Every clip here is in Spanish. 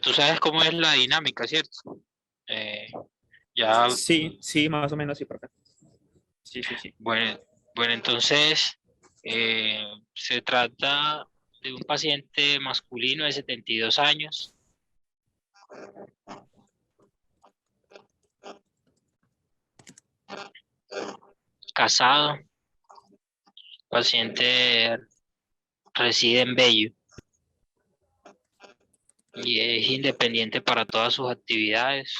tú sabes cómo es la dinámica, ¿cierto? Eh, ya, Sí, sí, más o menos sí, profe. Sí, sí, sí. bueno, bueno, entonces se trata de un paciente masculino de 72 años, casado, paciente reside en Bello y es independiente para todas sus actividades.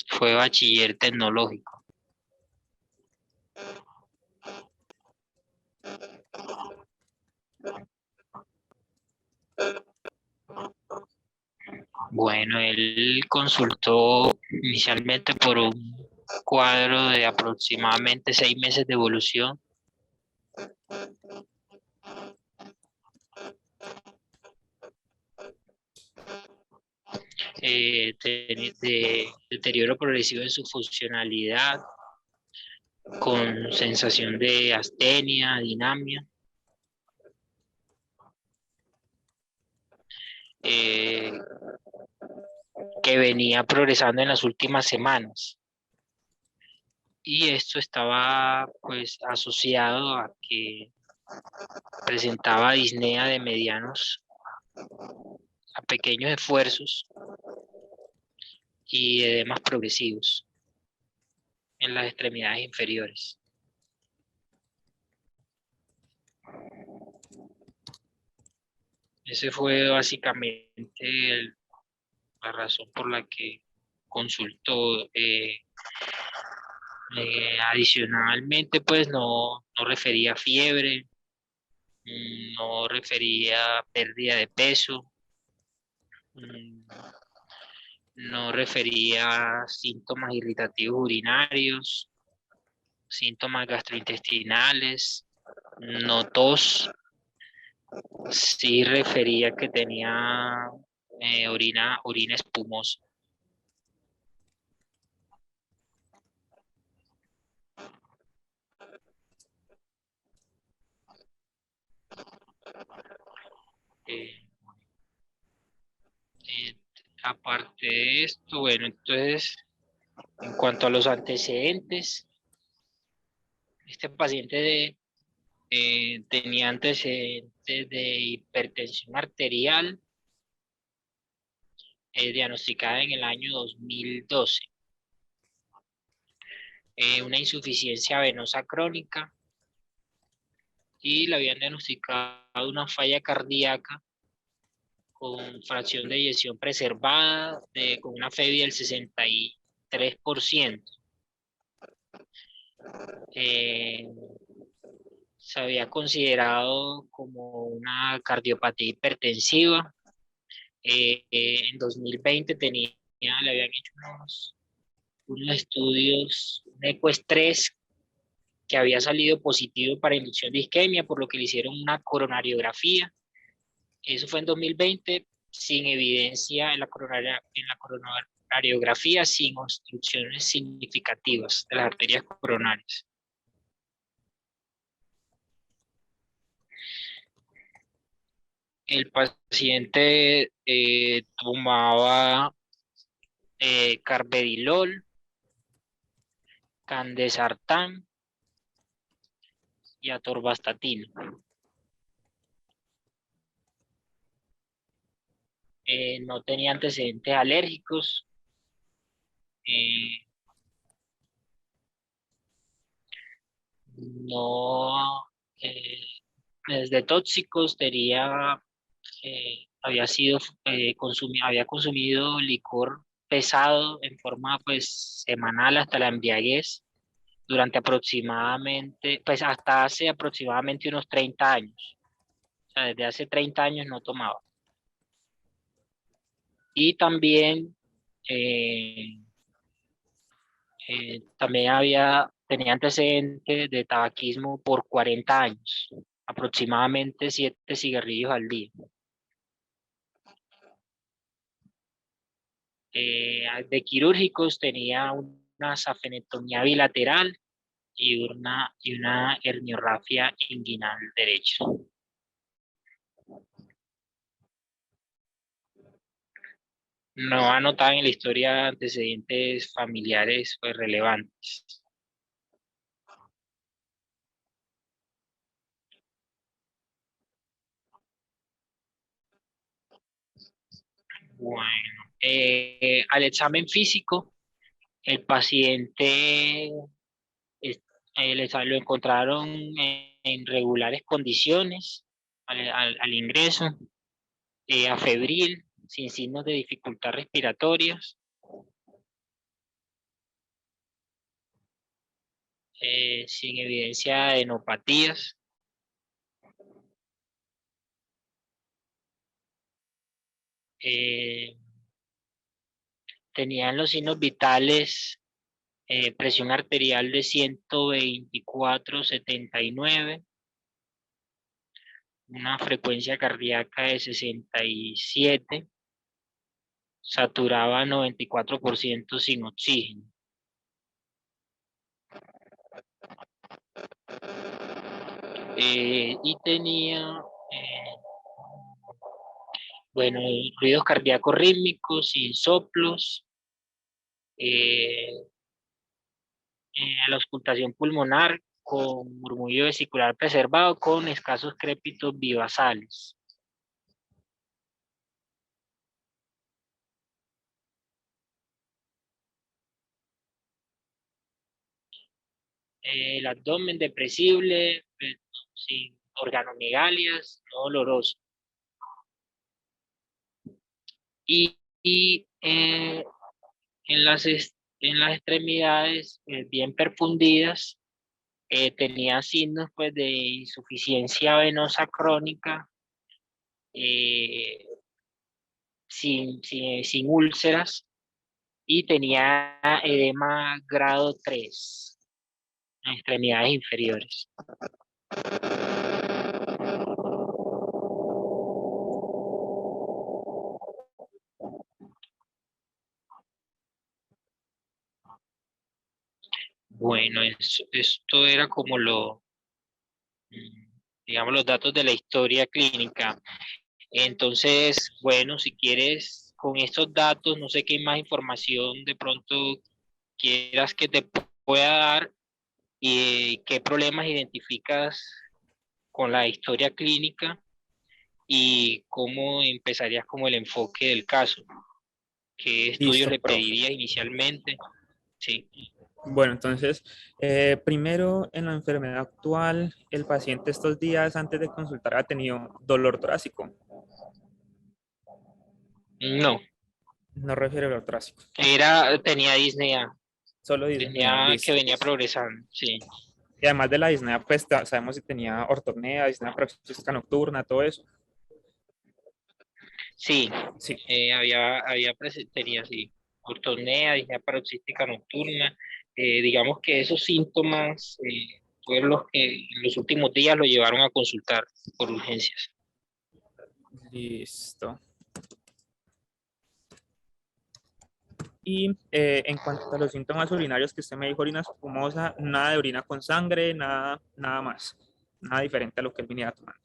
Fue bachiller tecnológico. Bueno, él consultó inicialmente por un cuadro de aproximadamente 6 meses de evolución. De deterioro progresivo en su funcionalidad, con sensación de astenia, dinamia. eh, que venía progresando en las últimas semanas. Y esto estaba pues asociado a que presentaba disnea de medianos a pequeños esfuerzos y edemas progresivos en las extremidades inferiores. Ese fue básicamente la razón por la que consultó. Adicionalmente, pues no refería fiebre, no refería pérdida de peso, no refería síntomas irritativos urinarios, síntomas gastrointestinales, no tos. Sí refería que tenía orina espumosa. Eh, eh, Aparte de esto, bueno, entonces, en cuanto a los antecedentes, este paciente tenía antecedentes de hipertensión arterial diagnosticada en el año 2012, una insuficiencia venosa crónica y le habían diagnosticado una falla cardíaca con fracción de eyección preservada, con una FEBI del 63%. Eh, Se había considerado como una cardiopatía hipertensiva. En 2020 le habían hecho unos estudios, un ecoestrés que había salido positivo para inducción de isquemia, por lo que le hicieron una coronariografía. Eso fue en 2020, sin evidencia en la coronariografía, sin obstrucciones significativas de las arterias coronarias. El paciente tomaba carvedilol, candesartán y atorvastatina. No tenía antecedentes alérgicos. eh, no, eh, desde tóxicos había consumido licor pesado en forma pues semanal hasta la embriaguez durante aproximadamente, pues hasta hace aproximadamente unos 30 años. O sea, desde hace 30 años no tomaba. Y también, eh, tenía antecedentes de tabaquismo por 40 años, aproximadamente 7 cigarrillos al día. De quirúrgicos tenía una safenectomía bilateral y una herniorrafia inguinal derecha. No anotaban en la historia antecedentes familiares pues, relevantes. Bueno, al examen físico, el paciente es- lo encontraron en regulares condiciones al ingreso, afebril, sin signos de dificultad respiratorias, sin evidencia de enopatías. eh, Tenían los signos vitales, presión arterial de 124/79, una frecuencia cardíaca de 67, saturaba 94% sin oxígeno. Y tenía, bueno, ruidos cardíacos rítmicos, sin soplos, eh, la auscultación pulmonar con murmullo vesicular preservado con escasos crépitos vivasales. El abdomen depresible, sin organomegalias, no doloroso. Y en las extremidades bien perfundidas, tenía signos pues, de insuficiencia venosa crónica, eh, sin úlceras, y tenía edema grado 3 en extremidades inferiores. Bueno, esto era como digamos, los datos de la historia clínica. Entonces, bueno, si quieres, con estos datos, no sé qué más información de pronto quieras que te pueda dar y qué problemas identificas con la historia clínica y cómo empezarías como el enfoque del caso. ¿Qué estudios Listo, le profe. pedirías inicialmente? Sí. Bueno, entonces, primero en la enfermedad actual, el paciente estos días antes de consultar ha tenido dolor torácico. No, No refiere a dolor torácico. tenía disnea, Solo disnea, tenía que listo. venía progresando, sí. Y además de la disnea, pues sabemos si tenía ortornea, disnea paroxística nocturna, todo eso. Sí, Sí, tenía sí, ortornea, disnea paroxística nocturna. Digamos que esos síntomas fueron los que en los últimos días lo llevaron a consultar por urgencias. listo. Y en cuanto a los síntomas urinarios que usted me dijo, orina espumosa, nada de orina con sangre, nada más. Nada diferente a lo que él venía tomando.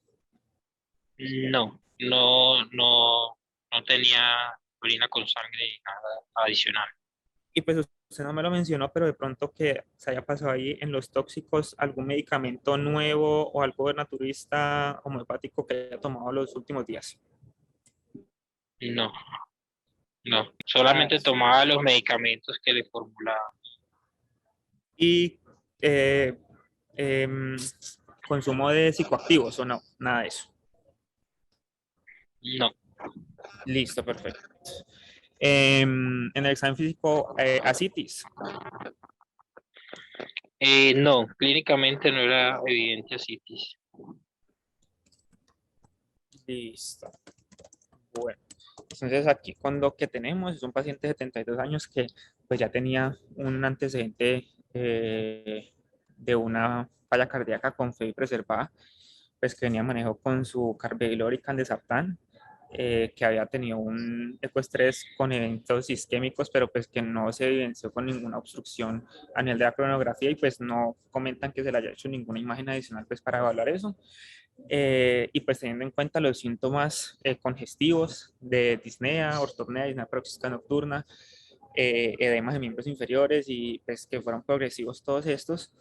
No tenía orina con sangre ni nada adicional. Y pues usted no me lo mencionó, pero de pronto que se haya pasado ahí en los tóxicos algún medicamento nuevo o algo de naturista homeopático que haya tomado los últimos días. No, no, Nada de solamente eso. tomaba los medicamentos que le formulaba. Y eh, em, consumo de psicoactivos o no, nada de eso. No, Listo, perfecto. En el examen físico, asitis. no, clínicamente no era evidente citis. Listo. Bueno, entonces aquí con lo que tenemos es un paciente de 72 años que pues ya tenía un antecedente de una falla cardíaca con FEI preservada, pues que venía manejo con su carvedilol y candesartán, que había tenido un ecoestrés con eventos isquémicos, pero pues que no se evidenció con ninguna obstrucción a nivel de la cronografía y pues no comentan que se le haya hecho ninguna imagen adicional pues para evaluar eso. Y pues teniendo en cuenta los síntomas congestivos de disnea, ortopnea, disnea paroxística nocturna, edemas de miembros inferiores y pues que fueron progresivos todos estos,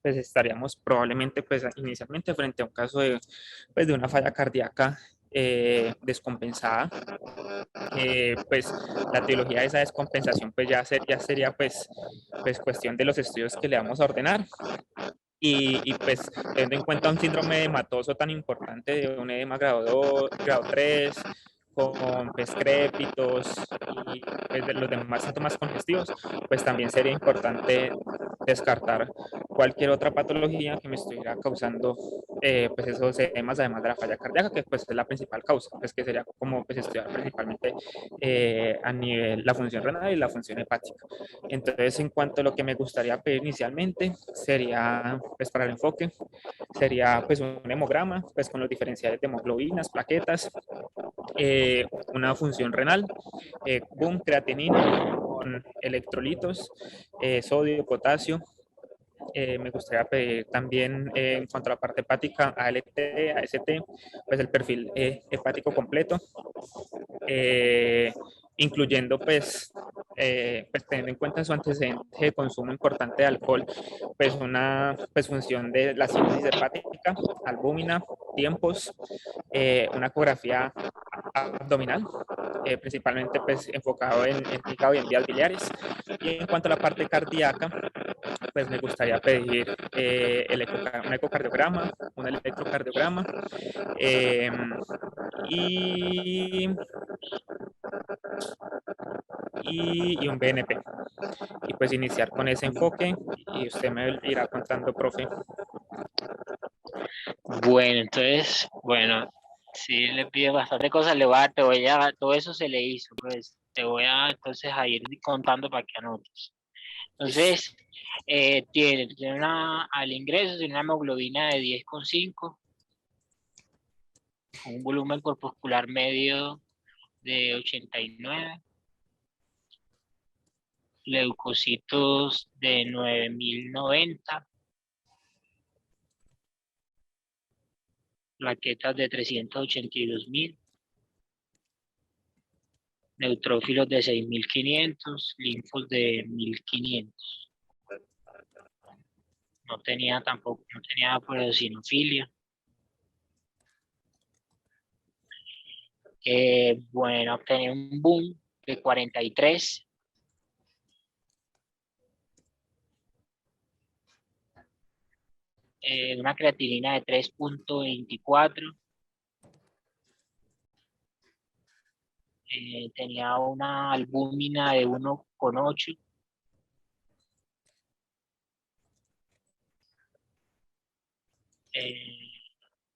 pues estaríamos probablemente pues inicialmente frente a un caso de, pues, de una falla cardíaca descompensada. Pues la etiología de esa descompensación pues ya sería pues cuestión de los estudios que le vamos a ordenar. Y pues teniendo en cuenta un síndrome hematoso tan importante de un edema grado 2, grado 3, con pues, crépitos y pues, de los demás síntomas congestivos, pues también sería importante descartar cualquier otra patología que me estuviera causando pues esos edemas, además de la falla cardíaca, que pues es la principal causa, pues que sería como pues estudiar principalmente a nivel la función renal y la función hepática. Entonces, en cuanto a lo que me gustaría pedir inicialmente, sería, pues para el enfoque, sería pues un hemograma, pues con los diferenciales de hemoglobinas, plaquetas, una función renal, boom, creatinina, con electrolitos, sodio, potasio. Me gustaría pedir también en cuanto a la parte hepática, ALT, AST, pues el perfil hepático completo, eh, incluyendo pues teniendo en cuenta su antecedente de consumo importante de alcohol, pues una pues función de la síntesis hepática, albúmina, tiempos, una ecografía abdominal, principalmente pues enfocado en hígado y en vías biliares. Y en cuanto a la parte cardíaca, pues me gustaría pedir un ecocardiograma, un electrocardiograma eh, y, y un BNP. Y pues iniciar con ese enfoque y usted me irá contando, profe. Bueno, entonces, bueno, sí le pido bastante cosas, todo eso se le hizo, pues te voy a entonces a ir contando para que anotes. Entonces, tiene al ingreso tiene una hemoglobina de 10,5, un volumen corpuscular medio de 89, leucocitos de 9090, plaquetas de 382.000, neutrófilos de 6.500, linfos de 1.500. No tenía eosinofilia. Bueno, tenía un boom de 43. Una creatinina de 3,24. Tenía una albúmina de 1,8.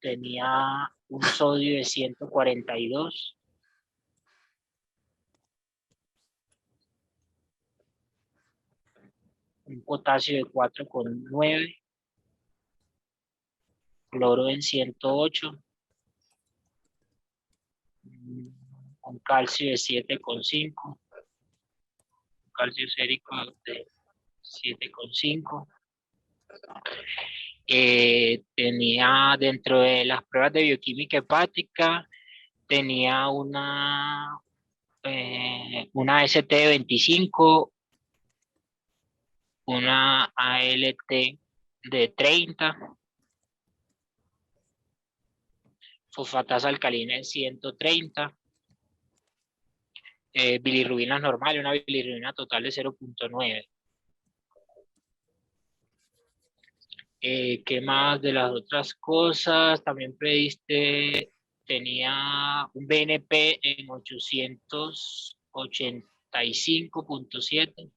Tenía un sodio de 142. Un potasio de 4,9. Cloro en 108. Un calcio de 7,5. Calcio sérico de 7,5. Tenía dentro de las pruebas de bioquímica hepática, tenía una ST de 25, una ALT de 30, fosfatasa alcalina en 130, bilirrubina normal, una bilirrubina total de 0,9. ¿Qué más de las otras cosas? También pediste, tenía un BNP en 885,7.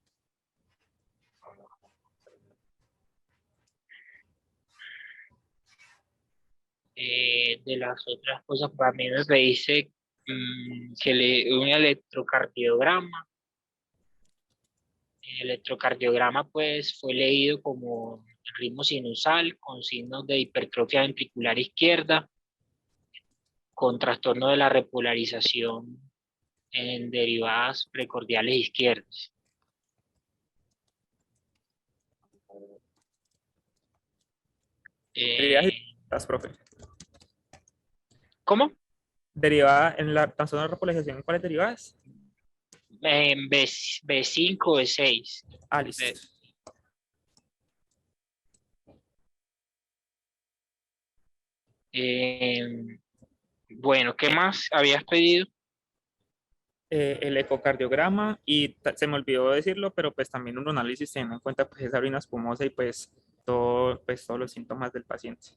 De las otras cosas, para mí me pediste un electrocardiograma. El electrocardiograma pues fue leído como ritmo sinusal con signos de hipertrofia ventricular izquierda, con trastorno de la repolarización en derivadas precordiales izquierdas. Prioridades Eh, y profe. ¿Cómo? Derivada en la trastorno de repolarización, ¿cuáles derivadas? B5, B6. Ah, listo. Bueno, ¿qué más habías pedido? El ecocardiograma y se me olvidó decirlo, pero pues también un análisis teniendo en cuenta pues esa orina espumosa y pues todos los síntomas del paciente.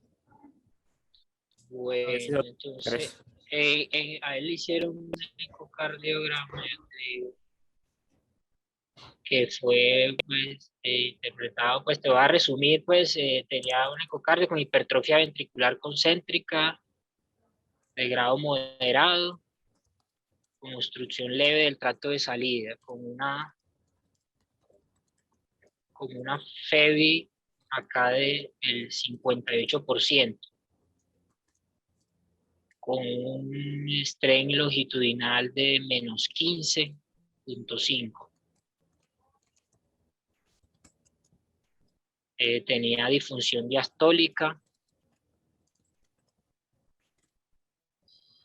A ver si Bueno, lo entonces, tres. a él le hicieron un ecocardiograma, yo te digo, que fue pues, interpretado, pues te voy a resumir, pues tenía un ecocardio con hipertrofia ventricular concéntrica de grado moderado, con obstrucción leve del tracto de salida, con una FEBI acá del 58%, con un strain longitudinal de -15.5. Tenía disfunción diastólica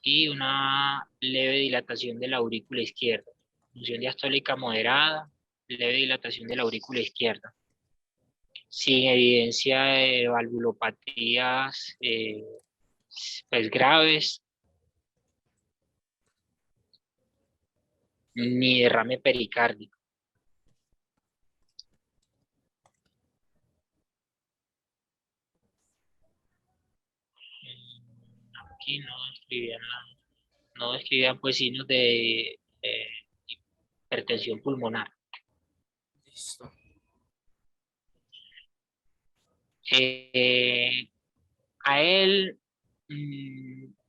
y una leve dilatación de la aurícula izquierda. Disfunción diastólica moderada, leve dilatación de la aurícula izquierda. Sin evidencia de valvulopatías pues graves, ni derrame pericárdico. Aquí no describían pues signos de hipertensión pulmonar. Listo. A él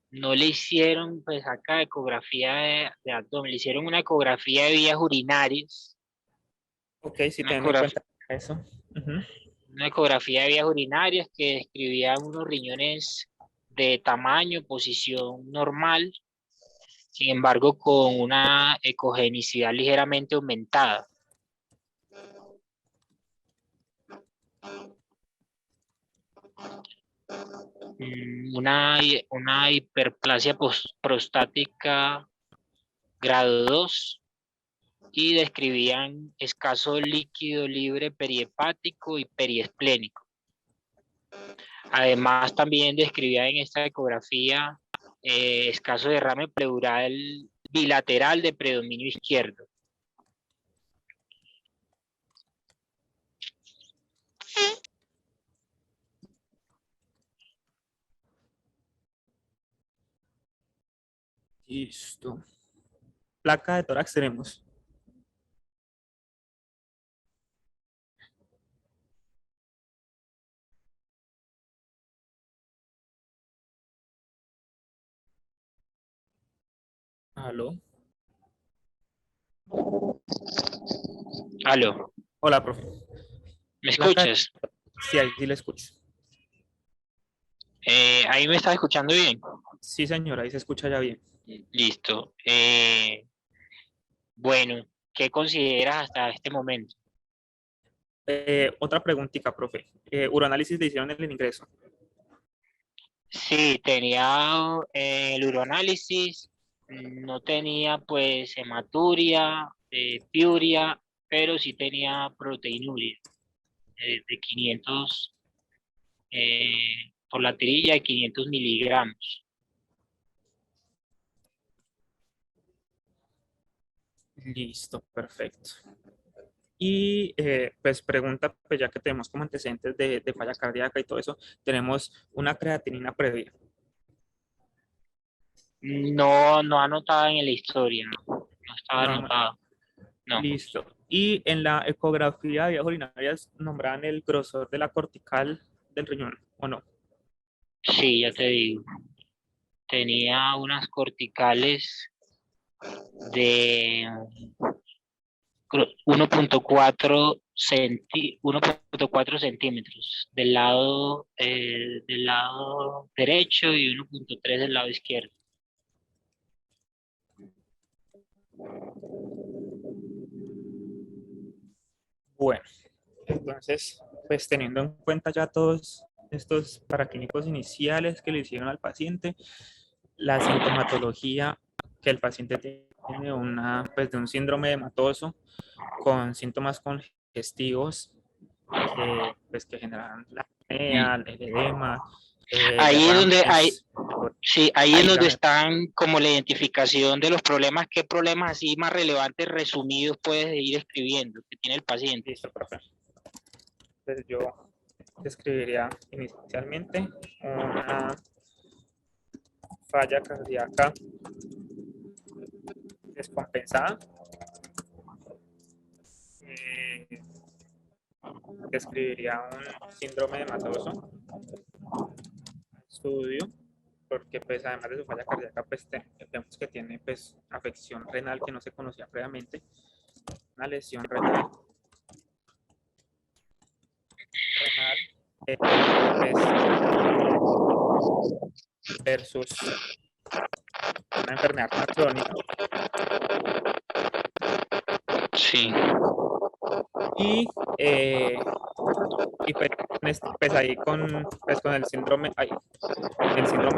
no le hicieron pues acá ecografía de abdomen, le hicieron una ecografía de vías urinarias, Ok, sí, una teniendo en ecografía, cuenta eso. Ujú. una ecografía de vías urinarias que describía unos riñones de tamaño, posición normal, sin embargo con una ecogenicidad ligeramente aumentada. Una hiperplasia prostática grado 2 y describían escaso líquido libre perihepático y periesplénico. Además, también describía en esta ecografía escaso derrame pleural bilateral de predominio izquierdo. Listo. Placa de tórax tenemos. Aló. Aló, Hola, profe. ¿me Placa, escuchas? sí, ahí sí le escucho. Ahí me estás escuchando bien. Sí, señora, ahí se escucha ya bien. Listo. Bueno, ¿qué consideras hasta este momento? Otra preguntita, profe. Uroanálisis le hicieron en el ingreso. Sí, tenía el uroanálisis, no tenía pues hematuria, piuria, pero sí tenía proteinuria de 500 por la tirilla de 500 miligramos. Listo, perfecto. Y pues pregunta, pues ya que tenemos como antecedentes de falla cardíaca y todo eso, tenemos una creatinina previa. No anotada en la historia, no estaba No, no. anotado, no. Listo. Y en la ecografía de vías urinarias nombraban el grosor de la cortical del riñón, ¿o no? Sí, ya te digo, tenía unas corticales de 1.4 centímetros del lado derecho y 1.3 del lado izquierdo. Bueno, entonces, pues teniendo en cuenta ya todos estos paraclínicos iniciales que le hicieron al paciente, la sintomatología que el paciente tiene pues, de un síndrome hematoso con síntomas congestivos pues, que generan la apnea, el edema, Ahí es donde hay, derrames. sí, ahí es Ahí donde dígame. están como la identificación de los problemas, qué problemas así más relevantes resumidos puedes ir escribiendo que tiene el paciente. Listo, profe. Entonces yo describiría inicialmente una falla cardíaca descompensada. Eh, describiría un síndrome hematoso estudio, porque pues además de su falla cardíaca, pues vemos que tiene pues afección renal que no se conocía previamente, una lesión renal, pues, versus una enfermedad más crónica. Sí. Y pues ahí pues con el síndrome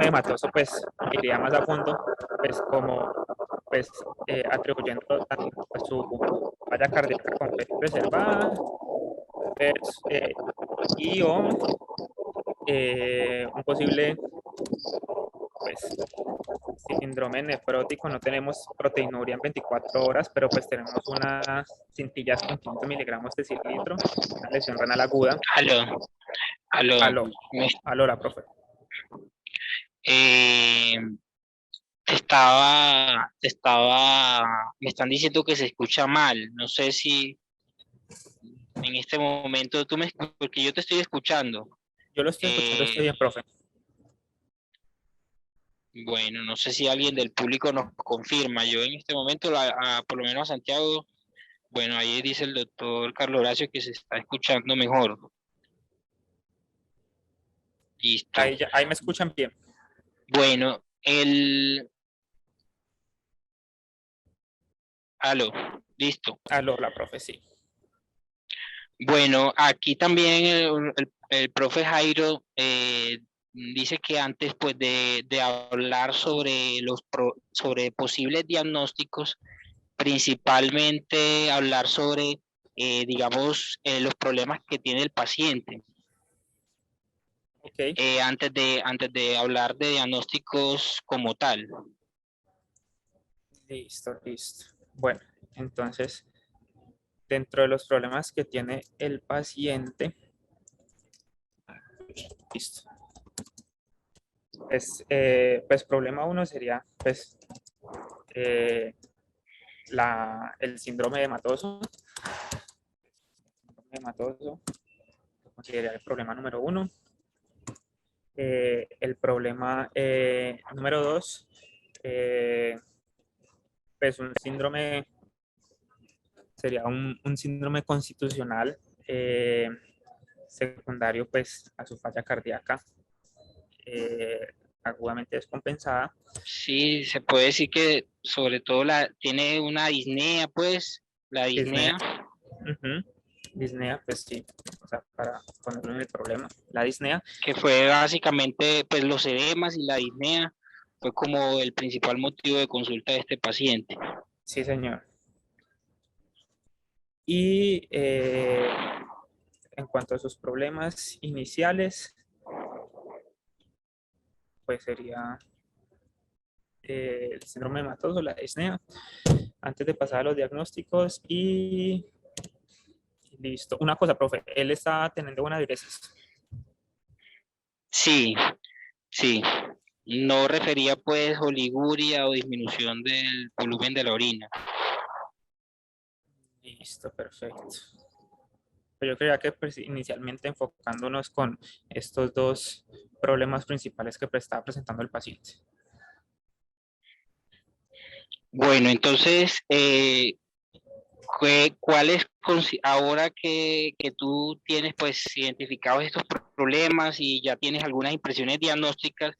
hematoso, pues iría más a fondo, pues como pues atribuyendo pues, su falla cardíaca con fe preservada y o un posible pues síndrome nefrótico. No tenemos proteinuria en 24 horas, pero pues tenemos unas cintillas con 500 miligramos de cilitro, una lesión renal aguda. Aló, aló. Aló, Me, aló, la profe. eh, me están diciendo que se escucha mal. No sé si en este momento porque yo te estoy escuchando. Yo lo estoy escuchando, estoy bien, profe. Bueno, no sé si alguien del público nos confirma. Yo en este momento, por lo menos a Santiago, bueno, ahí dice el doctor Carlos Horacio que se está escuchando mejor. Listo. Ahí me escuchan bien. Bueno, Aló, listo. Aló, la profe, sí. Bueno, aquí también el profe Jairo dice que antes pues de hablar sobre sobre posibles diagnósticos, principalmente hablar sobre, digamos, los problemas que tiene el paciente. Ok. Antes de hablar de diagnósticos como tal. Listo, listo. Bueno, entonces, dentro de los problemas que tiene el paciente, listo. Pues problema uno sería pues eh, el síndrome hematoso. Consideraría el problema número uno. El problema número dos, pues un síndrome, sería un síndrome constitucional secundario pues a su falla cardíaca agudamente descompensada. Sí, se puede decir que sobre todo tiene una disnea, pues, la Disnea, disnea. disnea, pues sí, o sea, para ponerlo en el problema, la disnea. Que fue básicamente, pues, los edemas y la disnea fue como el principal motivo de consulta de este paciente. Sí, señor. Y en cuanto a sus problemas iniciales, pues sería el síndrome hematoso, la disnea, antes de pasar a los diagnósticos y listo. Una cosa, profe, él está teniendo buena diuresis. Sí, sí. No refería pues oliguria o disminución del volumen de la orina. Listo, perfecto. Pero yo creía que pues, inicialmente enfocándonos con estos dos problemas principales que estaba presentando el paciente. Bueno, entonces, ¿cuáles, ahora que tú tienes pues identificados estos problemas y ya tienes algunas impresiones diagnósticas,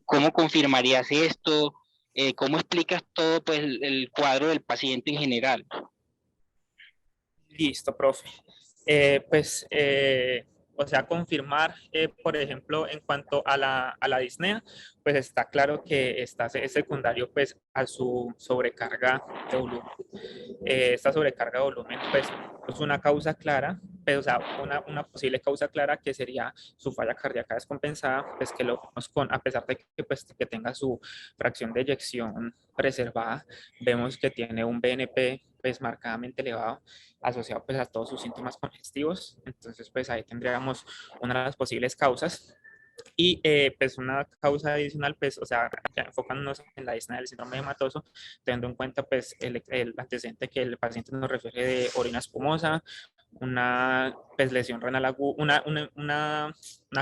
cómo confirmarías esto? ¿Cómo explicas todo pues el cuadro del paciente en general? Listo, profe. o sea, confirmar, por ejemplo, en cuanto a la disnea, pues está claro que es secundario pues a su sobrecarga de volumen. Esta sobrecarga de volumen pues es una causa clara, pero, o sea, una posible causa clara que sería su falla cardíaca descompensada, pues que lo vemos con, a pesar de que, pues, que tenga su fracción de eyección preservada, vemos que tiene un BNP pues marcadamente elevado asociado pues a todos sus síntomas congestivos. Entonces pues ahí tendríamos una de las posibles causas. Y pues una causa adicional, pues, o sea, ya enfocándonos en la disnea del síndrome hematoso, teniendo en cuenta pues el antecedente que el paciente nos refiere de orina espumosa, una pues, lesión renal aguda, una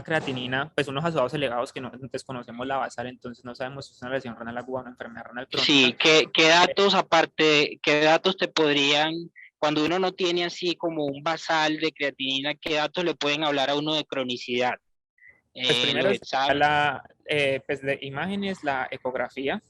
creatinina, pues unos ácidos elevados que no desconocemos la basal, entonces no sabemos si es una lesión renal aguda o una enfermedad renal crónica. Sí, ¿qué datos aparte, qué datos te podrían, cuando uno no tiene así como un basal de creatinina, qué datos le pueden hablar a uno de cronicidad? Pues primero Los es exámenes. pues de imágenes, la ecografía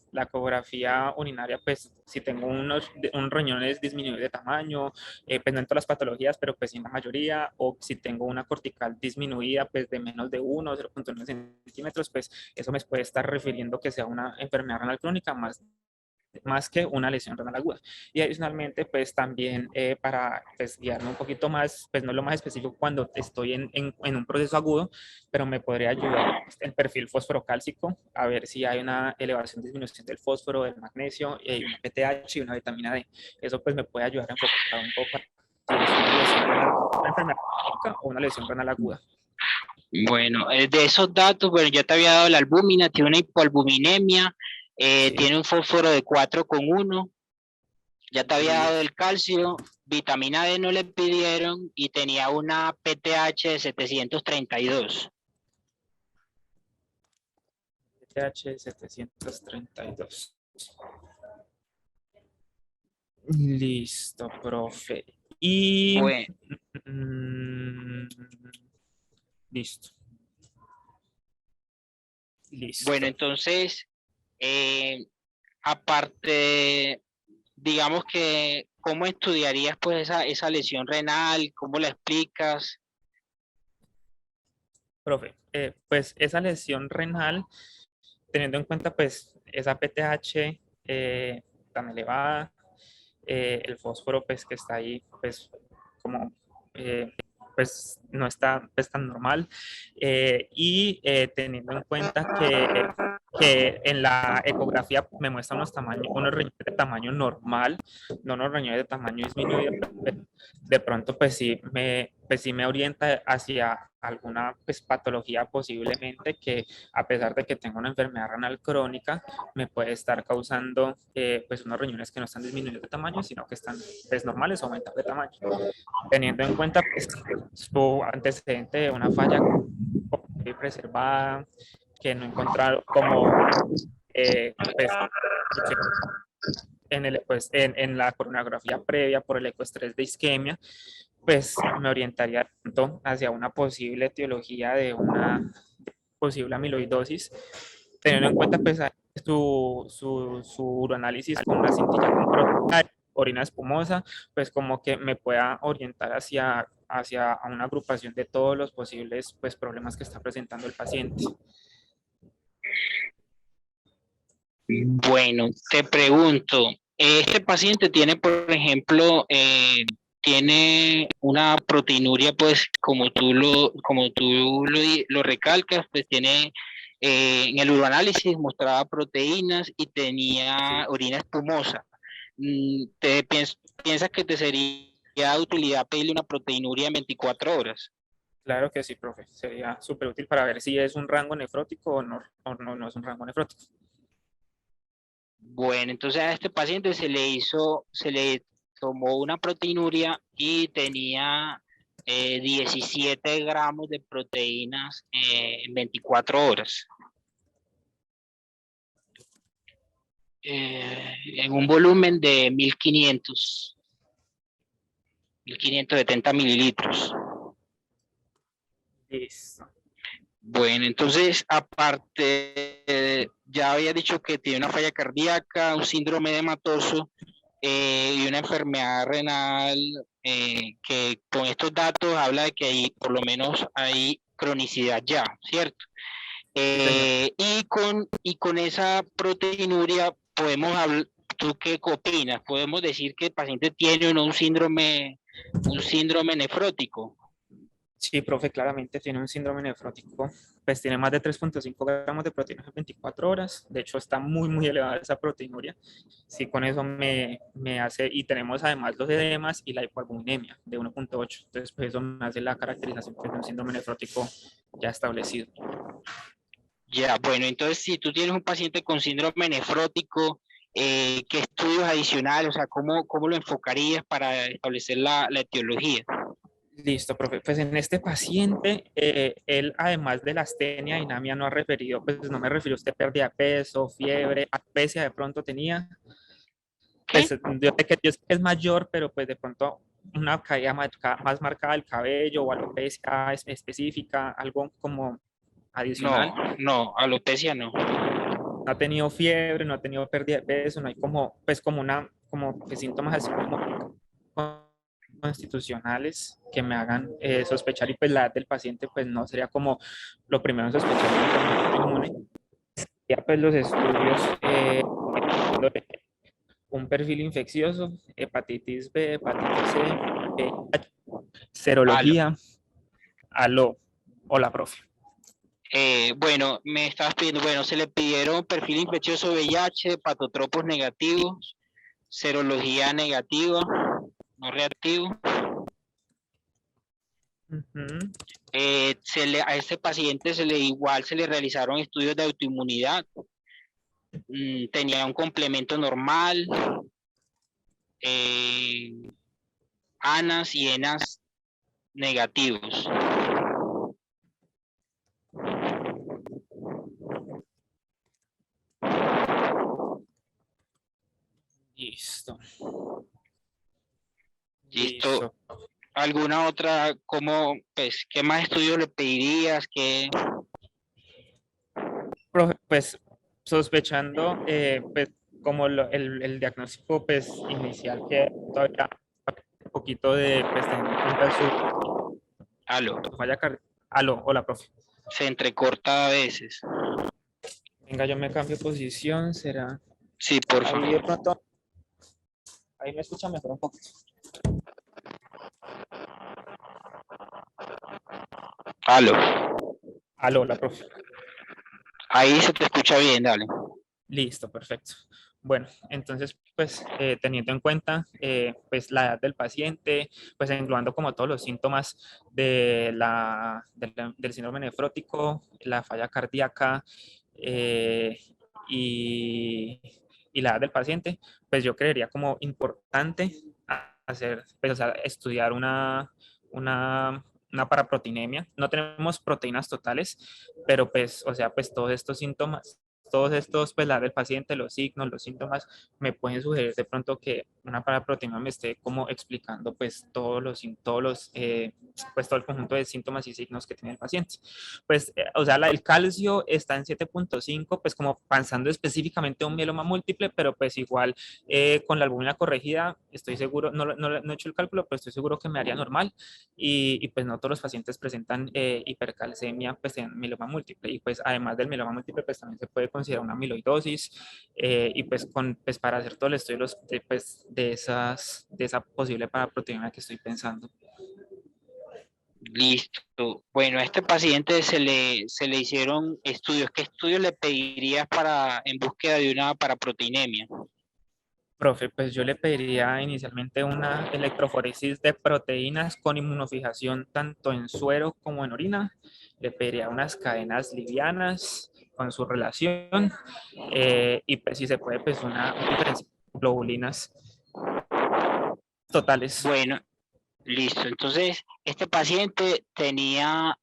urinaria, pues si tengo unos riñones disminuidos de tamaño, pues no en todas las patologías, pero pues sí en la mayoría, o si tengo una cortical disminuida, pues de menos de 1 o 0,1 centímetros, pues eso me puede estar refiriendo que sea una enfermedad renal crónica más que una lesión renal aguda. Y adicionalmente, pues también para pues, guiarme un poquito más, pues no lo más específico cuando estoy en un proceso agudo, pero me podría ayudar el perfil fosforocálcico, a ver si hay una elevación, disminución del fósforo, del magnesio, una PTH y una vitamina D. Eso pues me puede ayudar a enfocar un poco si es una lesión renal, una enfermedad crónica o una lesión renal aguda. Bueno, de esos datos, bueno, ya te había dado la albúmina, tiene una hipoalbuminemia, Sí. tiene un fósforo de 4,1, ya te había dado el calcio, vitamina D no le pidieron y tenía una PTH de 732. PTH 732. Listo, profe. Y Bueno, mm, listo, bueno, listo. entonces, eh, aparte, digamos que, ¿cómo estudiarías pues esa lesión renal? ¿Cómo la explicas? Profe, pues esa lesión renal, teniendo en cuenta pues esa PTH tan elevada, el fósforo pues que está ahí pues como pues no está pues, tan normal y teniendo en cuenta que en la ecografía me muestra unos riñones de tamaño normal, no unos riñones de tamaño disminuido, de pronto pues sí me orienta hacia alguna pues, patología posiblemente que a pesar de que tengo una enfermedad renal crónica, me puede estar causando pues unos riñones que no están disminuyendo de tamaño, sino que están pues normales o aumentando de tamaño. Teniendo en cuenta pues, su antecedente de una falla preservada, que no encontraron como pues, en la coronografía previa por el ecoestrés de isquemia, pues me orientaría tanto hacia una posible etiología de una posible amiloidosis, teniendo en cuenta pues su uroanálisis con una cintilla con proteína, orina espumosa, pues como que me pueda orientar hacia una agrupación de todos los posibles pues problemas que está presentando el paciente. Bueno, te pregunto, este paciente tiene, por ejemplo, tiene una proteinuria, pues como tú lo recalcas, pues tiene, en el uroanálisis mostraba proteínas y tenía Sí, orina espumosa. ¿Piensas que te sería de utilidad pedirle una proteinuria en 24 horas? claro que sí, profe. Sería súper útil para ver si es un rango nefrótico o no es un rango nefrótico. Bueno, entonces a este paciente se le tomó una proteinuria y tenía 17 gramos de proteínas en 24 horas. En un volumen de 1570 mililitros. Listo. Bueno, entonces, aparte, ya había dicho que tiene una falla cardíaca, un síndrome hematoso. y una enfermedad renal que con estos datos habla de que hay, por lo menos hay cronicidad ya, ¿cierto? Sí, señor. Y con esa proteinuria podemos hablar, ¿tú qué opinas? Podemos decir que el paciente tiene o no un síndrome nefrótico. Sí, profe, claramente tiene un síndrome nefrótico, pues tiene más de 3,5 gramos de proteínas en 24 horas. De hecho, está muy, muy elevada esa proteinuria. Sí, con eso me hace, y tenemos además los edemas y la hipoalbuminemia de 1,8. Entonces, pues eso me hace la caracterización pues, de un síndrome nefrótico ya establecido. Ya, bueno, entonces si tú tienes un paciente con síndrome nefrótico, ¿qué estudios adicionales, o sea, cómo lo enfocarías para establecer la etiología? Listo, profe. Pues en este paciente, él además de la astenia y anemia no ha referido, pues no me refirió usted pérdida de peso, fiebre, alopecia de pronto tenía. ¿Qué? Pues yo sé que es mayor, pero pues de pronto una caída más marcada del cabello o alopecia específica, algo como adicional. No, no, alopecia no. No ha tenido fiebre, no ha tenido pérdida de peso, no hay como, pues como que síntomas así como constitucionales que me hagan sospechar y pues la edad del paciente pues no sería como lo primero en sospechar una enfermedad inmune. Ya pues los estudios, un perfil infeccioso, hepatitis B, hepatitis C, VIH, Aló. serología, aló, hola profe. Bueno, me estabas pidiendo, bueno, se le pidieron perfil infeccioso VIH, patotropos negativos, serología negativa, no reactivo. Ujú. A este paciente igual se le realizaron estudios de autoinmunidad, tenía un complemento normal, eh, ANAS y ENAS negativos. Listo, ¿Listo? listo. ¿Alguna otra, pues, qué más estudios le pedirías? Profe, pues sospechando, pues como el diagnóstico pues inicial que todavía un poquito de, pues teniendo en cuenta Aló, su falla cardíaca. Aló, hola profe. se entrecorta a veces. Venga, yo me cambio de posición, será. Sí, porfa. Ahí de pronto, ahí me escucha mejor un poquito. Aló, Aló, la profe. ahí se te escucha bien, dale. Listo, perfecto. Bueno, entonces, pues teniendo en cuenta pues la edad del paciente, pues englobando como todos los síntomas del síndrome nefrótico, la falla cardíaca eh, y, y la edad del paciente, pues yo creería como importante hacer, pues, o sea, estudiar una paraproteinemia. No tenemos proteínas totales, pero pues, o sea, pues todos estos, pues la del paciente, los signos, los síntomas, me pueden sugerir de pronto que una paraproteína me esté como explicando pues pues todo el conjunto de síntomas y signos que tiene el paciente. Pues, o sea, el calcio está en 7,5, pues como pensando específicamente en un mieloma múltiple, pero pues igual con la albúmina corregida, estoy seguro, no he hecho el cálculo, pero estoy seguro que me haría normal y pues no todos los pacientes presentan hipercalcemia pues en mieloma múltiple y pues además del mieloma múltiple pues también se puede considerar una amiloidosis y pues, pues para hacer todo el estudio pues, de esa posible paraproteína que estoy pensando. Listo. Bueno, a este paciente se le hicieron estudios. ¿Qué estudios le pedirías en búsqueda de una paraproteinemia? Profe, pues yo le pediría inicialmente una electroforesis de proteínas con inmunofijación tanto en suero como en orina. Le pediría unas cadenas livianas con su relación y pues si se puede, pues una diferencia de globulinas totales. Bueno, listo. Entonces, este paciente tenía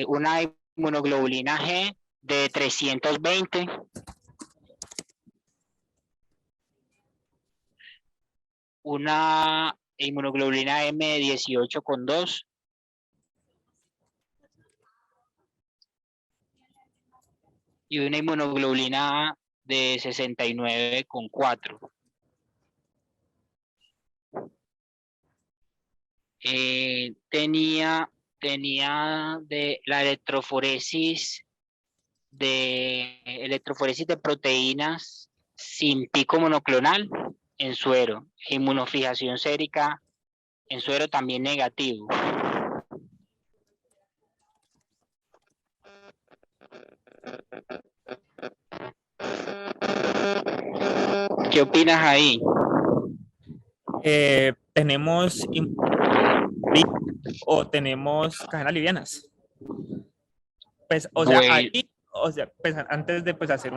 una inmunoglobulina G de 320, una inmunoglobulina M de 18,2 y una inmunoglobulina A de 69,4. tenía de la electroforesis de proteínas sin pico monoclonal en suero, inmunofijación sérica en suero también negativo. ¿Qué opinas ahí? Tenemos o tenemos cadenas livianas. Pues, o sea, Bueno, ahí, o sea, pues antes de pues hacer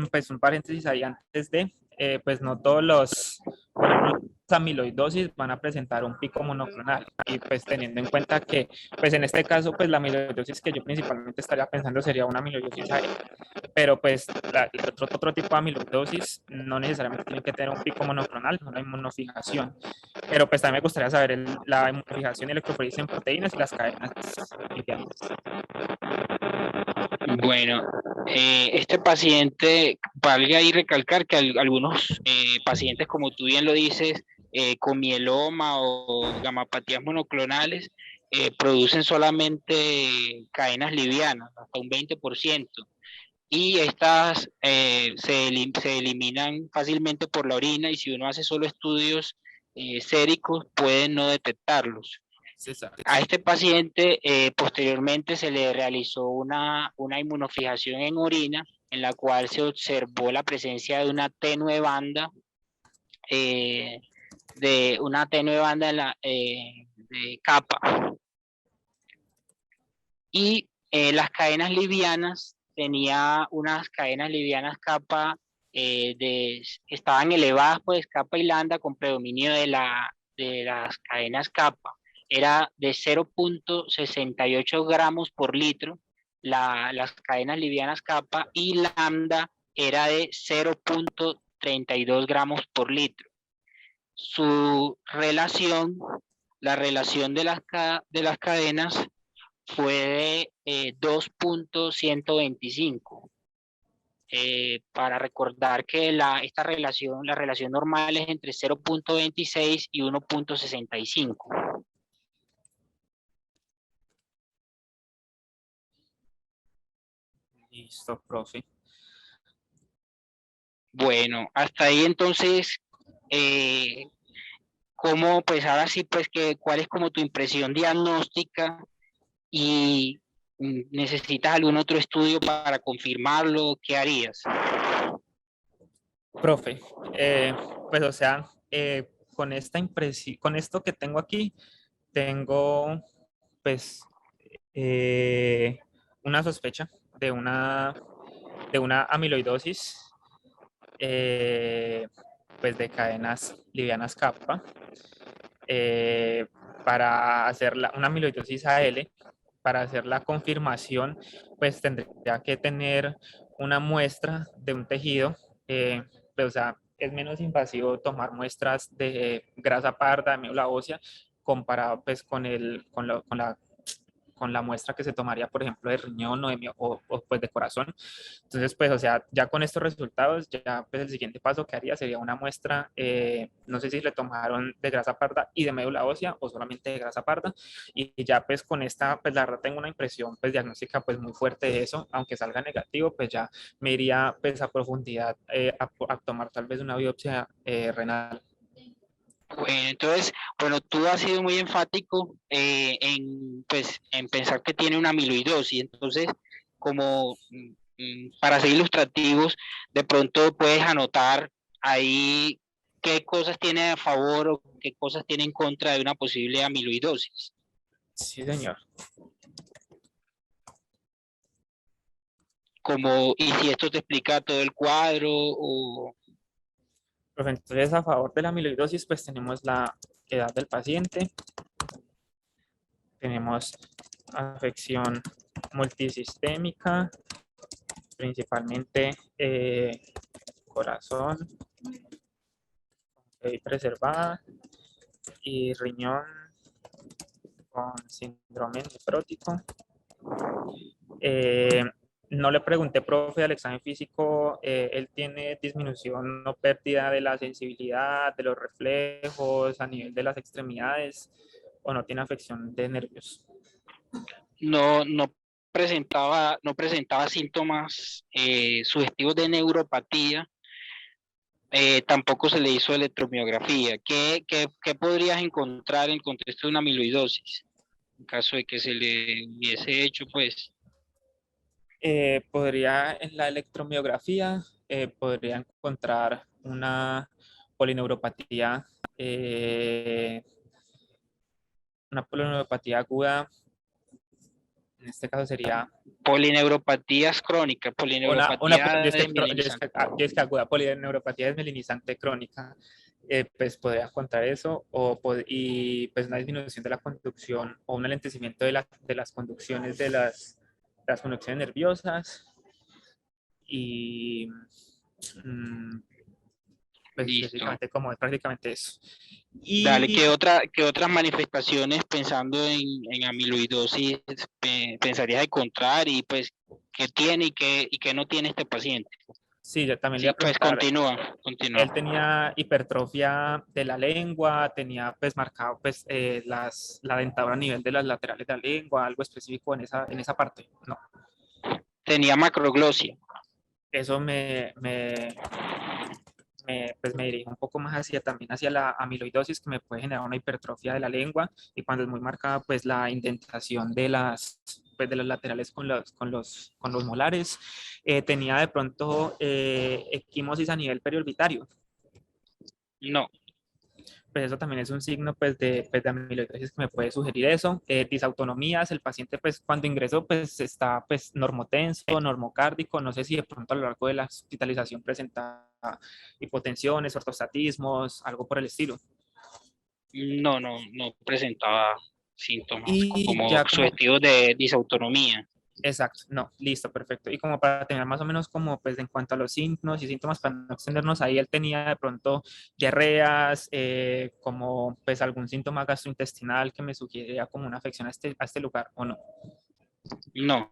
pues, un paréntesis ahí, antes de, pues no todos los, por ejemplo, las amiloidosis van a presentar un pico monoclonal y pues teniendo en cuenta que, pues en este caso, pues la amiloidosis que yo principalmente estaría pensando sería una amiloidosis A, pero pues otro tipo de amiloidosis no necesariamente tiene que tener un pico monoclonal, una inmunofijación, pero pues también me gustaría saber la inmunofijación y electroforesis en proteínas y las cadenas livianas. bueno, este paciente, valga ahí recalcar que algunos pacientes, como tú bien lo dices, con mieloma o gamapatías monoclonales, producen solamente cadenas livianas, hasta un 20%, y estas se eliminan fácilmente por la orina, y si uno hace solo estudios séricos, pueden no detectarlos. A este paciente posteriormente se le realizó una inmunofijación en orina, en la cual se observó la presencia de una tenue banda, eh, de capa. Y las cadenas livianas, tenía unas cadenas livianas capa estaban elevadas, pues capa y lambda, con predominio de las cadenas capa. Era de 0.68 gramos por litro las cadenas livianas capa, y lambda era de 0.32 gramos por litro. Su relación, la relación de las cadenas, fue de 2.125. Para recordar que la relación normal es entre 0.26 y 1.65. Listo, profe. Bueno, hasta ahí entonces, ¿cómo, pues ahora sí, pues cuál es como tu impresión diagnóstica, y necesitas algún otro estudio para confirmarlo? ¿Qué harías? Profe, pues o sea, con esta impresión, con esto que tengo aquí, tengo pues una sospecha de una amiloidosis pues de cadenas livianas kappa. Para hacer una amiloidosis AL, para hacer la confirmación, pues tendría que tener una muestra de un tejido, pues, o sea, es menos invasivo tomar muestras de grasa parda, de médula ósea, comparado pues con la muestra que se tomaría, por ejemplo, de riñón o pues de corazón. Entonces, pues, o sea, ya con estos resultados, ya pues el siguiente paso que haría sería una muestra, no sé si le tomaron de grasa parda y de médula ósea o solamente de grasa parda, y ya pues con esta, pues la verdad tengo una impresión pues diagnóstica pues muy fuerte de eso, aunque salga negativo, pues ya me iría pues a profundidad a tomar tal vez una biopsia renal. Bueno, entonces, bueno, tú has sido muy enfático pues, en pensar que tiene una amiloidosis. Entonces, como para ser ilustrativos, de pronto puedes anotar ahí qué cosas tiene a favor o qué cosas tiene en contra de una posible amiloidosis. Sí, señor. Y si esto te explica todo el cuadro o... Pues entonces, a favor de la amiloidosis, pues tenemos la edad del paciente, tenemos afección multisistémica, principalmente corazón, preservada, y riñón con síndrome nefrótico. No le pregunté, profe, al examen físico, él tiene disminución o pérdida de la sensibilidad, de los reflejos, a nivel de las extremidades, o no tiene afección de nervios. No presentaba síntomas sugestivos de neuropatía. Tampoco se le hizo electromiografía. ¿Qué podrías encontrar en contexto de una amiloidosis? En caso de que se le hubiese hecho, pues. Podría en la electromiografía, podría encontrar polineuropatía, eh, una polineuropatía aguda. En este caso sería Polineuropatías crónicas, yo polineuropatía es que, desmielinizante. yo es que aguda polineuropatía desmielinizante crónica, pues podría encontrar eso, y pues una disminución de la conducción o un alentecimiento de las conducciones las conducciones nerviosas, y mm, pues Listo. específicamente como es prácticamente eso. Dale, Y ¿qué otras manifestaciones pensando en amiloidosis pensarías encontrar y pues qué tiene y qué no tiene este paciente? sí, yo también le iba Sí, a pues preguntar. continúa. Él tenía hipertrofia de la lengua, tenía pues marcado pues la dentadura a nivel de las laterales de la lengua, algo específico en esa parte. No, Tenía macroglosia. eso pues me dirijo un poco más también hacia la amiloidosis, que me puede generar una hipertrofia de la lengua, y cuando es muy marcada pues la indentación pues, de las laterales con los molares. Tenía de pronto equimosis a nivel periorbitario. No, Pues eso también es un signo pues de amiloidosis que me puede sugerir eso. Disautonomías, el paciente pues cuando ingresó pues está pues normotenso, normocárdico, no sé si de pronto a lo largo de la hospitalización presenta hipotensiones, ortostatismos, algo por el estilo. no presentaba síntomas Y como ya como, sugestivos de disautonomía. exacto, no, listo, perfecto. Y como para tener más o menos como pues en cuanto a los signos y síntomas, para no extendernos ahí, él tenía de pronto diarreas, como pues algún síntoma gastrointestinal que me sugiera como una afección a este lugar, ¿o no? No,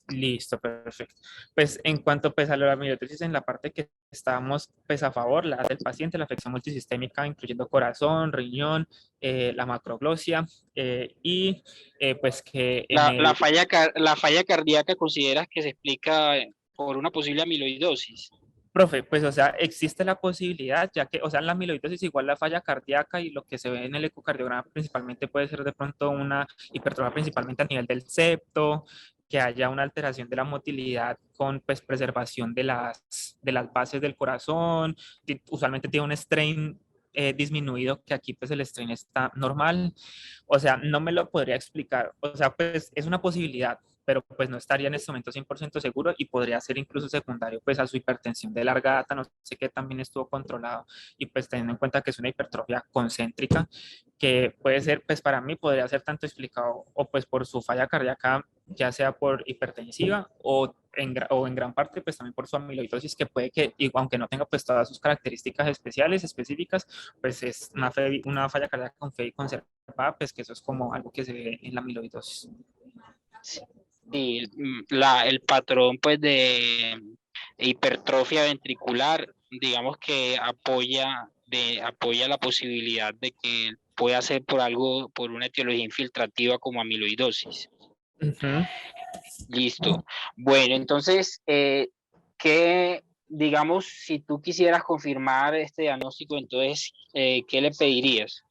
Listo, perfecto. Pues en cuanto pues, a la amiloidosis, en la parte que estábamos pues, a favor, la del paciente, la afección multisistémica, incluyendo corazón, riñón, la macroglosia, y pues que en la falla cardíaca consideras que se explica por una posible amiloidosis. profe, pues o sea, existe la posibilidad, ya que, o sea, la amiloidosis igual la falla cardíaca, y lo que se ve en el ecocardiograma principalmente puede ser de pronto una hipertrofia principalmente a nivel del septo, que haya una alteración de la motilidad con pues preservación de las bases del corazón. Usualmente tiene un strain disminuido, que aquí pues el strain está normal. O sea, no me lo podría explicar, o sea, pues es una posibilidad, pero pues no estaría en este momento 100% seguro, y podría ser incluso secundario pues a su hipertensión de larga data, no sé qué también estuvo controlado, y pues teniendo en cuenta que es una hipertrofia concéntrica, que puede ser, pues para mí podría ser tanto explicado o pues por su falla cardíaca, ya sea por hipertensiva, o en gran parte pues también por su amiloidosis, que puede que, y aunque no tenga pues todas sus características específicas, pues es una falla cardíaca con fe y conservada, pues que eso es como algo que se ve en la amiloidosis. Sí, el patrón pues de hipertrofia ventricular, digamos que apoya la posibilidad de que pueda ser por una etiología infiltrativa como amiloidosis. Ujú. Listo. Bueno, entonces, digamos, si tú quisieras confirmar este diagnóstico, entonces, ¿qué le pedirías?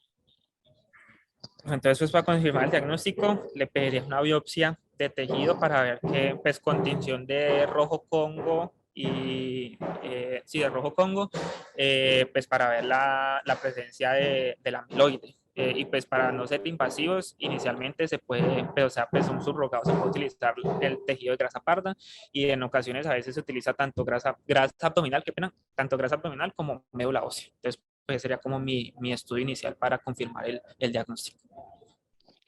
Entonces, pues para confirmar el diagnóstico, le pediría una biopsia de tejido para ver qué pues contención de rojo Congo y sí, de rojo Congo, pues para ver la presencia del amiloide. Y pues para no ser invasivos, inicialmente se puede, pero, o sea, pues un subrogado, se puede utilizar el tejido de grasa parda, y en ocasiones a veces se utiliza tanto grasa abdominal, qué pena, tanto grasa abdominal como médula ósea. Entonces, pues sería como mi estudio inicial para confirmar el diagnóstico.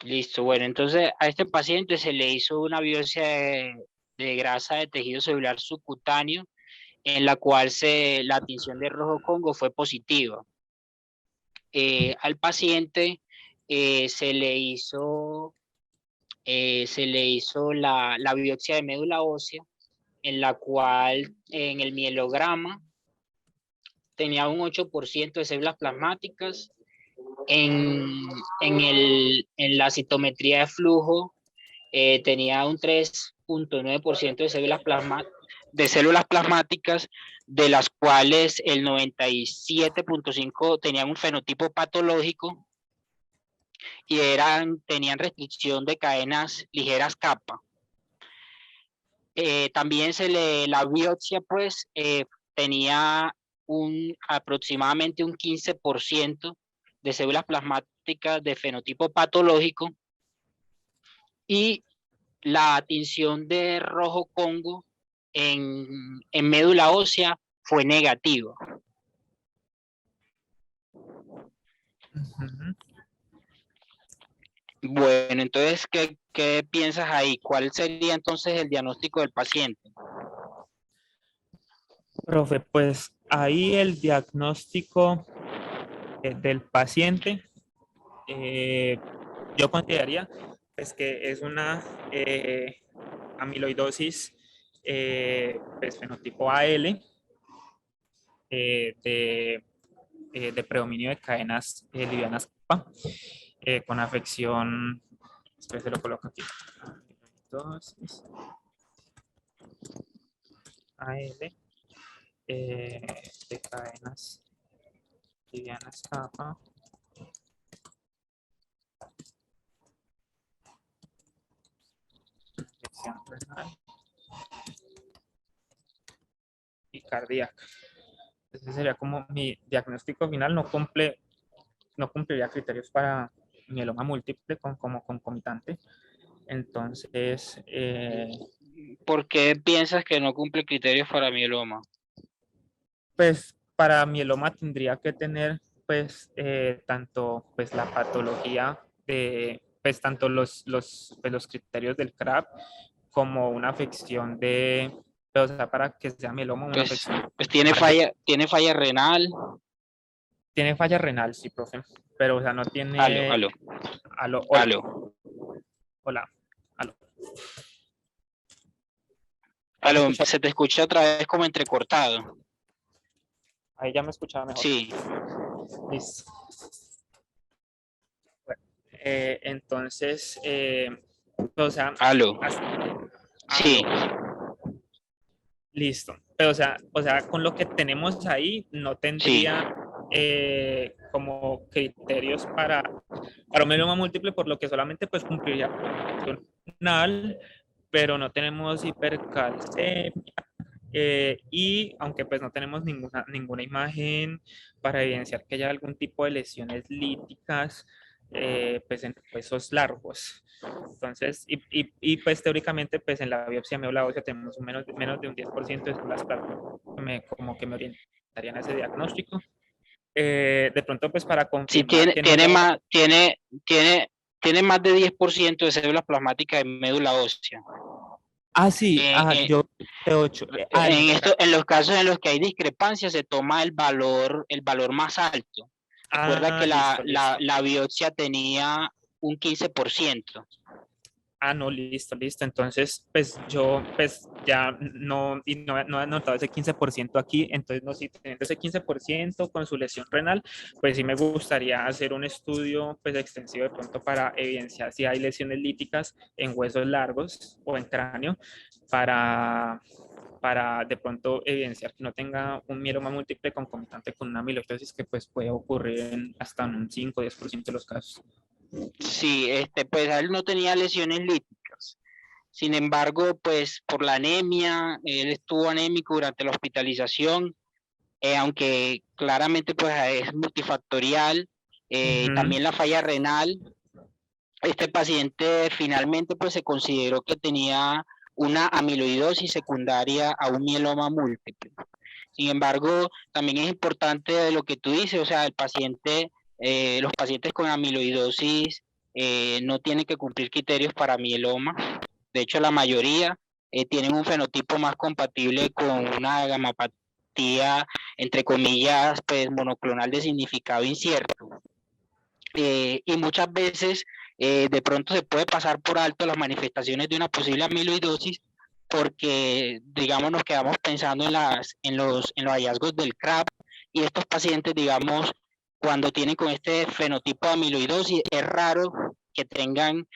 Listo. Bueno, entonces a este paciente se le hizo una biopsia de grasa de tejido celular subcutáneo en la cual la tinción de rojo Congo fue positiva. Al paciente se le hizo la biopsia de médula ósea, en la cual en el mielograma tenía un 8% de células plasmáticas en la citometría de flujo tenía un 3.9% de células plasmáticas, de las cuales el 97.5% tenían un fenotipo patológico y tenían restricción de cadenas ligeras kappa. También la biopsia pues tenía aproximadamente un 15% de células plasmáticas de fenotipo patológico, y la tinción de rojo Congo en médula ósea fue negativa. Bueno, entonces, ¿qué piensas ahí? ¿Cuál sería entonces el diagnóstico del paciente? Profe, pues ahí el diagnóstico del paciente, yo consideraría pues, que es una amiloidosis pues, fenotipo AL de predominio de cadenas livianas kappa, con afección, después se lo coloco aquí, amiloidosis AL de cadenas livianas kappa renal y cardíaca. Ese sería como mi diagnóstico final. No cumpliría criterios para mieloma múltiple como concomitante. Entonces, ¿por qué piensas que no cumple criterios para mieloma? Pues para mieloma tendría que tener pues tanto pues la patología de pues tanto los criterios del CRAB como una afección o sea, para que sea mieloma, una afección. Pues tiene falla renal. Tiene falla renal, sí, profe, pero o sea, no tiene... Aló. Hola. Aló, se te escucha otra vez como entrecortado. Ahí ya me escuchaba mejor. Sí. Listo. Bueno, entonces, o sea... Aló. Sí. Listo. Pero, o sea, con lo que tenemos ahí, no tendría como criterios para un mieloma múltiple, por lo que solamente pues cumpliría renal, pero no tenemos hipercalcemia. Y aunque pues no tenemos ninguna imagen para evidenciar que haya algún tipo de lesiones líticas pues en huesos largos. Entonces, pues teóricamente pues en la biopsia médula ósea tenemos menos de un 10% de células como que me orientarían a ese diagnóstico. De pronto pues para confirmar sí, tiene más de 10% de células plasmáticas en médula ósea. Ah, sí, yo de 8. En los casos en los que hay discrepancia se toma el valor más alto. Recuerda que listo. La biopsia tenía un 15%. No, listo. Entonces, pues yo pues ya no he anotado ese 15% aquí. Entonces, no, si teniendo ese 15% con su lesión renal, pues sí me gustaría hacer un estudio pues extensivo de pronto para evidenciar si hay lesiones líticas en huesos largos o en cráneo para de pronto evidenciar que no tenga un mieloma múltiple concomitante con una amiloidosis que pues puede ocurrir hasta un 5 o 10% de los casos. Sí, pues él no tenía lesiones líticas. Sin embargo, pues por la anemia, él estuvo anémico durante la hospitalización, aunque claramente pues es multifactorial, también la falla renal. Este paciente finalmente pues se consideró que tenía una amiloidosis secundaria a un mieloma múltiple. Sin embargo, también es importante de lo que tú dices, o sea, los pacientes con amiloidosis no tienen que cumplir criterios para mieloma. De hecho, la mayoría tienen un fenotipo más compatible con una gamapatía, entre comillas, pues monoclonal de significado incierto. Y muchas veces de pronto se puede pasar por alto las manifestaciones de una posible amiloidosis porque, digamos, nos quedamos pensando en los hallazgos del CRAB, y estos pacientes, digamos, cuando tienen con este fenotipo de amiloidosis, es raro que tengan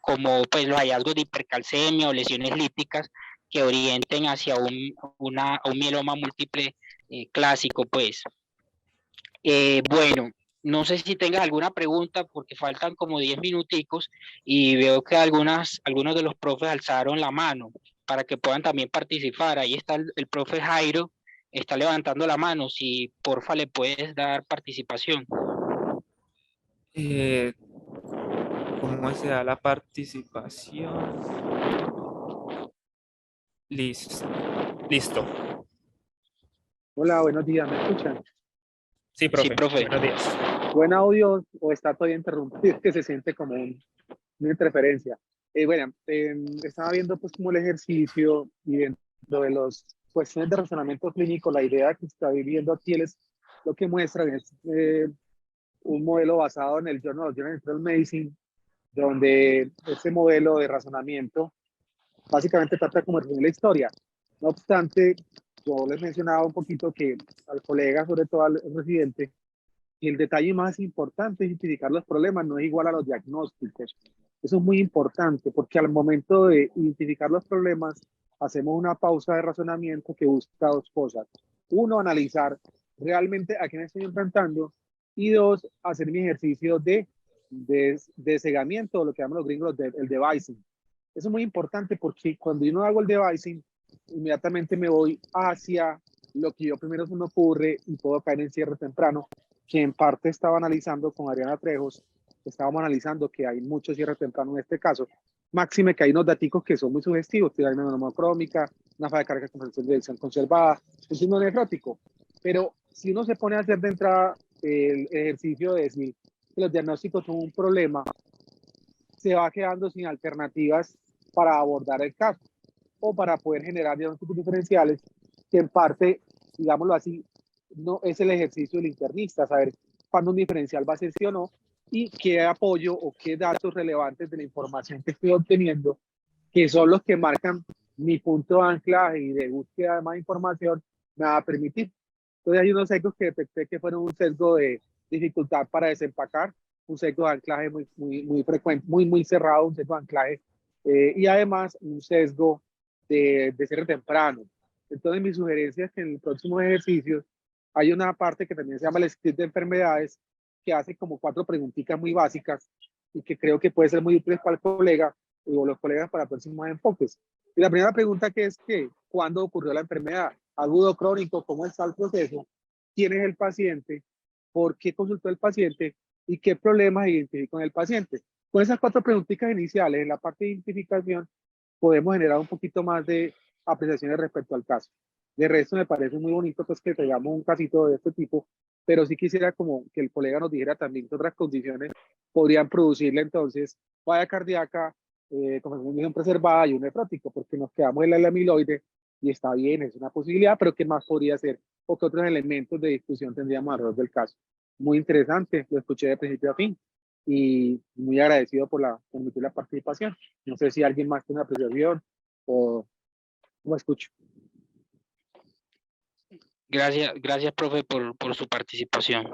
como pues los hallazgos de hipercalcemia o lesiones lípticas que orienten hacia un mieloma múltiple clásico, pues. Bueno, no sé si tengas alguna pregunta porque faltan como 10 minuticos y veo que algunos de los profes alzaron la mano para que puedan también participar. Ahí está el profe Jairo, está levantando la mano. Si porfa le puedes dar participación. ¿Cómo se da la participación? Listo. Listo. Hola, buenos días, ¿me escuchan? Sí, Sí, profe. profe. Buenos días. ¿Buen audio o está todavía interrumpido? Es que se siente como una interferencia. Bueno, estaba viendo pues como el ejercicio y dentro de las cuestiones de razonamiento clínico, la idea que está viviendo aquí es lo que muestra es un modelo basado en el Journal of Internal Medicine, donde este modelo de razonamiento básicamente trata como de la historia. No obstante, yo les mencionaba un poquito que al colega, sobre todo al residente, y el detalle más importante es identificar los problemas, no es igual a los diagnósticos. Eso es muy importante porque al momento de identificar los problemas, hacemos una pausa de razonamiento que busca dos cosas. Uno, analizar realmente a qué me estoy enfrentando y dos, hacer mi ejercicio de cegamiento, lo que llaman los gringos el devising. Eso es muy importante porque cuando yo no hago el devising, inmediatamente me voy hacia lo que yo primero se me ocurre y puedo caer en cierre temprano, que en parte estaba analizando con Adriana Trejos, estábamos analizando que hay mucho cierre temprano en este caso, máxime que hay unos datos que son muy sugestivos, que hay una monocrómica, una fase de carga con dirección conservada, un signo nefrótico, pero si uno se pone a hacer de entrada el ejercicio de decir que los diagnósticos son un problema, se va quedando sin alternativas para abordar el caso o para poder generar diagnósticos diferenciales que en parte, digámoslo así, no es el ejercicio del internista, saber cuándo un diferencial va a ser sí o no y qué apoyo o qué datos relevantes de la información que estoy obteniendo, que son los que marcan mi punto de anclaje y de búsqueda de más información, me va a permitir. Entonces hay unos sesgos que detecté que fueron un sesgo de dificultad para desempacar, un sesgo de anclaje muy frecuente, muy cerrado, un sesgo de anclaje, y además un sesgo de cierre temprano. Entonces mi sugerencia es que en el próximo ejercicio hay una parte que también se llama el script de enfermedades, que hace como 4 preguntitas muy básicas y que creo que puede ser muy útil para el colega o los colegas para próximos enfoques. Y la primera pregunta que es que, ¿cuándo ocurrió la enfermedad? Agudo, crónico, ¿cómo está el proceso? ¿Quién es el paciente? ¿Por qué consultó el paciente? ¿Y qué problemas identificó en el paciente? Con esas 4 preguntitas iniciales en la parte de identificación podemos generar un poquito más de apreciaciones respecto al caso. De resto me parece muy bonito pues que tengamos un casito de este tipo, pero sí quisiera como que el colega nos dijera también que otras condiciones podrían producirle entonces falla cardíaca, con función preservada y un nefrótico, porque nos quedamos en el amiloide y está bien, es una posibilidad, pero ¿qué más podría ser? ¿O qué otros elementos de discusión tendríamos alrededor del caso? Muy interesante, lo escuché de principio a fin y muy agradecido por permitir la participación. No sé si alguien más tiene una apreciación o escucho. Gracias, profe, por su participación.